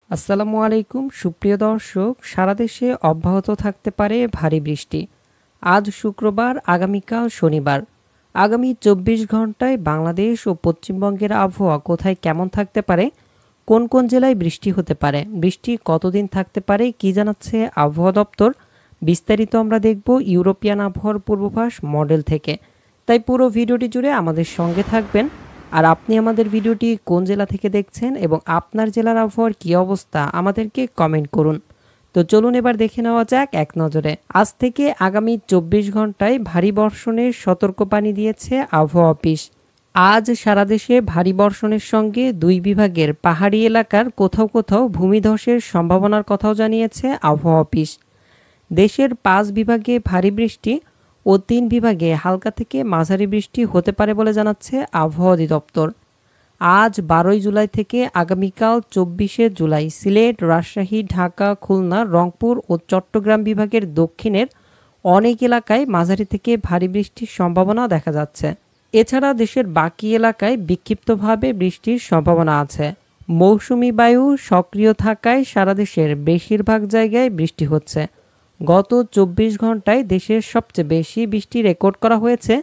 আসসালামু আলাইকুম সুপ্রিয় দর্শক, সারা দেশে অব্যাহত থাকতে পারে ভারী বৃষ্টি। আজ শুক্রবার, আগামীকাল শনিবার। আগামী ২৪ ঘন্টায় বাংলাদেশ ও পশ্চিমবঙ্গের আবহাওয়া কোথায় কেমন থাকতে পারে, কোন কোন জেলায় বৃষ্টি হতে পারে, বৃষ্টি কতদিন থাকতে পারে, কি জানাচ্ছে আবহাওয়া দপ্তর, বিস্তারিত আমরা দেখব ইউরোপিয়ান আবহাওয়ার পূর্বাভাস মডেল থেকে। তাই পুরো ভিডিওটি জুড়ে আমাদের সঙ্গে থাকবেন। আর আপনি আমাদের ভিডিওটি কোন জেলা থেকে দেখছেন এবং আপনার জেলার আবহাওয়ার কী অবস্থা আমাদেরকে কমেন্ট করুন। তো চলুন এবার দেখে নেওয়া যাক এক নজরে। আজ থেকে আগামী ২৪ ঘন্টায় ভারী বর্ষণের সতর্কবাণী দিয়েছে আবহাওয়া অফিস। আজ সারা দেশে ভারী বর্ষণের সঙ্গে দুই বিভাগের পাহাড়ি এলাকার কোথাও কোথাও ভূমিধসের সম্ভাবনার কথাও জানিয়েছে আবহাওয়া অফিস। দেশের ৫ বিভাগে ভারী বৃষ্টি ও ৩ বিভাগে হালকা থেকে মাঝারি বৃষ্টি হতে পারে বলে জানাচ্ছে আবহাওয়া অধিদপ্তর। আজ ১২ জুলাই থেকে আগামীকাল ২৪শে জুলাই সিলেট, রাজশাহী, ঢাকা, খুলনা, রংপুর ও চট্টগ্রাম বিভাগের দক্ষিণের অনেক এলাকায় মাঝারি থেকে ভারী বৃষ্টির সম্ভাবনা দেখা যাচ্ছে। এছাড়া দেশের বাকি এলাকায় বিক্ষিপ্তভাবে বৃষ্টির সম্ভাবনা আছে। মৌসুমি বায়ু সক্রিয় থাকায় সারা দেশের বেশিরভাগ জায়গায় বৃষ্টি হচ্ছে। গত ২৪ ঘন্টায় দেশের সবচেয়ে বেশি বৃষ্টি রেকর্ড করা হয়েছে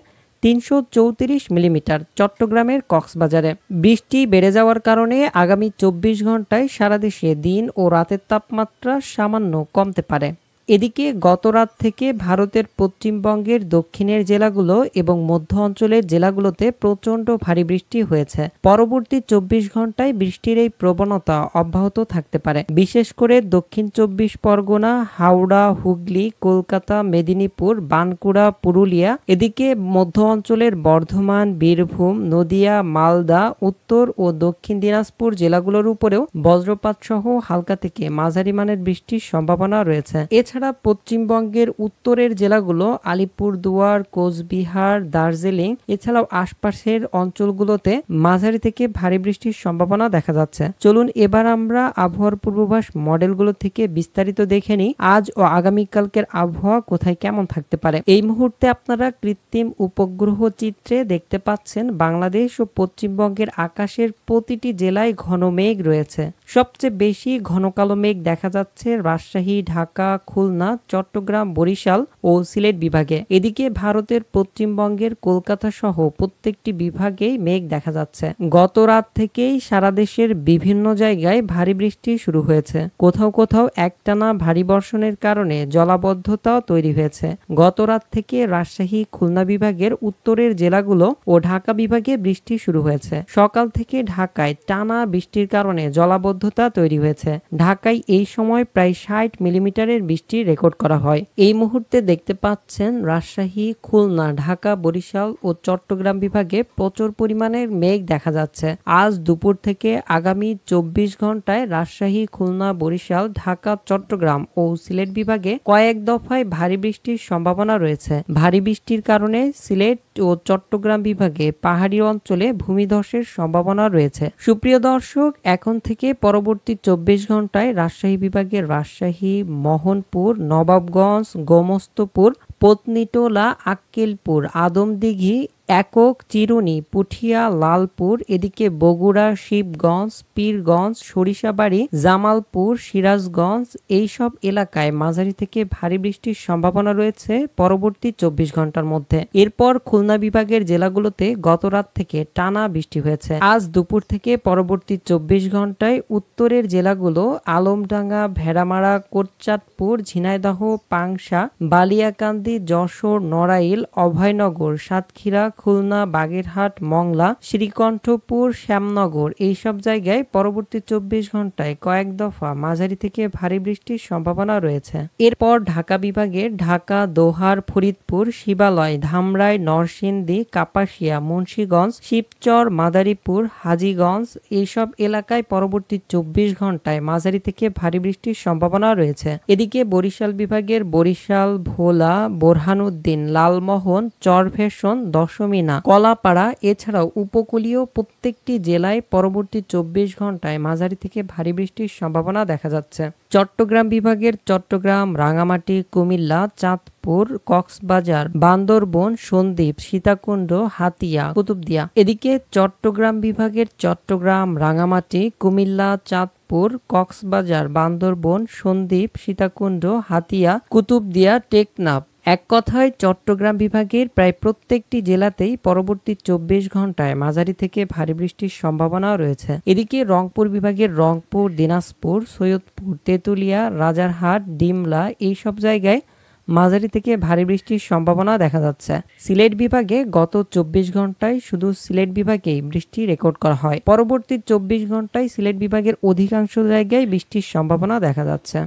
৩৩৪ মিলিমিটার চট্টগ্রামের কক্সবাজারে। বৃষ্টি বেড়ে যাওয়ার কারণে আগামী ২৪ ঘন্টায় সারা দেশে দিন ও রাতের তাপমাত্রা সামান্য কমতে পারে। এদিকে গত রাত থেকে ভারতের পশ্চিমবঙ্গের দক্ষিণের জেলাগুলো এবং মধ্য অঞ্চলের জেলাগুলোতে প্রচণ্ড ভারী বৃষ্টি হয়েছে। পরবর্তী ২৪ ঘন্টায় বৃষ্টির এই প্রবণতা অব্যাহত থাকতে পারে। বিশেষ করে দক্ষিণ ২৪ পরগনা, হাওড়া, হুগলি, কলকাতা, মেদিনীপুর, বাঁকুড়া, পুরুলিয়া, এদিকে মধ্য অঞ্চলের বর্ধমান, বীরভূম, নদিয়া, মালদা, উত্তর ও দক্ষিণ দিনাজপুর জেলাগুলোর উপরেও বজ্রপাত সহ হালকা থেকে মাঝারি মানের বৃষ্টির সম্ভাবনা রয়েছে। এছাড়া পশ্চিমবঙ্গের উত্তরের জেলাগুলো আলিপুরদুয়ার, কোচবিহার, দার্জিলিং এছাড়াও আশপাশের অঞ্চলগুলোতে মাঝারি থেকে ভারী বৃষ্টির সম্ভাবনা দেখা যাচ্ছে। চলুন এবার আমরা আবহাওয়ার পূর্বাভাস মডেলগুলো থেকে বিস্তারিত দেখে নিই আজ ও আগামীকালকের আবহাওয়া কোথায় কেমন থাকতে পারে। এই মুহূর্তে আপনারা কৃত্রিম উপগ্রহ চিত্রে দেখতে পাচ্ছেন বাংলাদেশ ও পশ্চিমবঙ্গের আকাশের প্রতিটি জেলায় ঘন মেঘ রয়েছে। সবচেয়ে বেশি ঘন কালো মেঘ দেখা যাচ্ছে রাজশাহী, ঢাকা, খুলনা, চট্টগ্রাম, বরিশাল ও সিলেট বিভাগে। এদিকে ভারতের পশ্চিমবঙ্গের কলকাতা সহ প্রত্যেকটি বিভাগেই মেঘ দেখা যাচ্ছে। গত রাত থেকেই সারা দেশের বিভিন্ন জায়গায় ভারী বৃষ্টি শুরু হয়েছে। কোথাও কোথাও একটানা ভারী বর্ষণের কারণে জলাবদ্ধতাও তৈরি হয়েছে। গত রাত থেকে রাজশাহী, খুলনা বিভাগের উত্তরের জেলাগুলো ও ঢাকা বিভাগে বৃষ্টি শুরু হয়েছে। সকাল থেকে ঢাকায় টানা বৃষ্টির কারণে জলাবদ্ধতা তৈরি হয়েছে। ঢাকায় এই সময় প্রায় ৬০ মিলিমিটারের বৃষ্টি রেকর্ড করা হয়। এই মুহূর্তে দেখতে পাচ্ছেন রাজশাহী, খুলনা, ঢাকা, বরিশাল ও চট্টগ্রাম বিভাগে প্রচুর পরিমাণের মেঘ দেখা যাচ্ছে। আজ দুপুর থেকে আগামী ২৪ ঘন্টায় রাজশাহী, খুলনা, বরিশাল, ঢাকা, চট্টগ্রাম ও সিলেট বিভাগে কয়েক দফায় ভারী বৃষ্টির সম্ভাবনা রয়েছে। ভারী বৃষ্টির কারণে সিলেট ও চট্টগ্রাম বিভাগে পাহাড়ি অঞ্চলে ভূমিধসের সম্ভাবনা রয়েছে। সুপ্রিয় দর্শক, এখন থেকে পরবর্তী ২৪ ঘন্টায় রাজশাহী বিভাগের রাজশাহী, মোহনপুর, নবাবগঞ্জ, গোমস্তপুর, পত্নীটোলা, আক্কেলপুর, আদমদিঘি, একক, চিরুনি, পুঠিয়া, লালপুর, এদিকে বগুড়া, শিবগঞ্জ, পীরগঞ্জ, সরিষাবাড়ি, জামালপুর, সিরাজগঞ্জ এইসব এলাকায় মাঝারি থেকে ভারী বৃষ্টির সম্ভাবনা রয়েছে পরবর্তী ২৪ ঘন্টার মধ্যে। এরপর খুলনা বিভাগের জেলাগুলোতে গত রাত থেকে টানা বৃষ্টি হয়েছে। আজ দুপুর থেকে পরবর্তী ২৪ ঘন্টায় উত্তরের জেলাগুলো আলমডাঙ্গা, ভেড়ামারা, কোটচাঁদপুর, ঝিনাইদহ, পাংশা, বালিয়াকান্দি, যশোর, নড়াইল, অভয়নগর, সাতক্ষীরা, খুলনা, বাগেরহাট, মংলা, শ্রীকণ্ঠপুর, শ্যামনগর এইসব জায়গায় পরবর্তী ২৪ ঘন্টায় কয়েক দফা মাঝারি থেকে ভারী বৃষ্টির সম্ভাবনা রয়েছে। এরপর ঢাকা বিভাগের ঢাকা, দোহার, ফরিদপুর, শিবালয়, ধামরাই, নরসিংদী, কাপাসিয়া, মুন্সিগঞ্জ, শিবচর, মাদারীপুর, হাজীগঞ্জ এইসব এলাকায় পরবর্তী ২৪ ঘন্টায় মাঝারি থেকে ভারী বৃষ্টির সম্ভাবনা রয়েছে। এদিকে বরিশাল বিভাগের বরিশাল, ভোলা, বোরহানউদ্দিন, লালমোহন, চরফ্যাশন, দশম মৌসুমী না, কলাপাড়া এছাড়াও উপকূলীয় প্রত্যেকটি জেলায় পরবর্তী 24 ঘন্টায় মাঝারি থেকে ভারী বৃষ্টির সম্ভাবনা দেখা যাচ্ছে। চট্টগ্রাম বিভাগের চট্টগ্রাম, রাঙামাটি, কুমিল্লা, চাঁদপুর, কক্সবাজার, বান্দরবন, সন্দ্বীপ, সীতাকুণ্ড, হাতিয়া, কুতুবদিয়া। এদিকে চট্টগ্রাম বিভাগের চট্টগ্রাম, রাঙামাটি, কুমিল্লা, চাঁদপুর, কক্সবাজার, বান্দরবন, সন্দ্বীপ, সীতাকুণ্ড, হাতিয়া, কুতুবদিয়া, টেকনাফ, এক কথায় চট্টগ্রাম বিভাগের প্রায় প্রত্যেকটি জেলাতেই পরবর্তী 24 ঘন্টায় মাঝারি থেকে ভারী বৃষ্টির সম্ভাবনা রয়েছে। এদিকে রংপুর বিভাগের রংপুর, দিনাজপুর, সৈয়দপুর, তেঁতুলিয়া, রাজারহাট, ডিমলা এইসব জায়গায় মাঝারি থেকে ভারী বৃষ্টির সম্ভাবনা দেখা যাচ্ছে। সিলেট বিভাগে গত 24 ঘন্টায় শুধু সিলেট বিভাগেই বৃষ্টি রেকর্ড করা হয়। পরবর্তী 24 ঘন্টায় সিলেট বিভাগের অধিকাংশ জায়গায় বৃষ্টির সম্ভাবনা দেখা যাচ্ছে।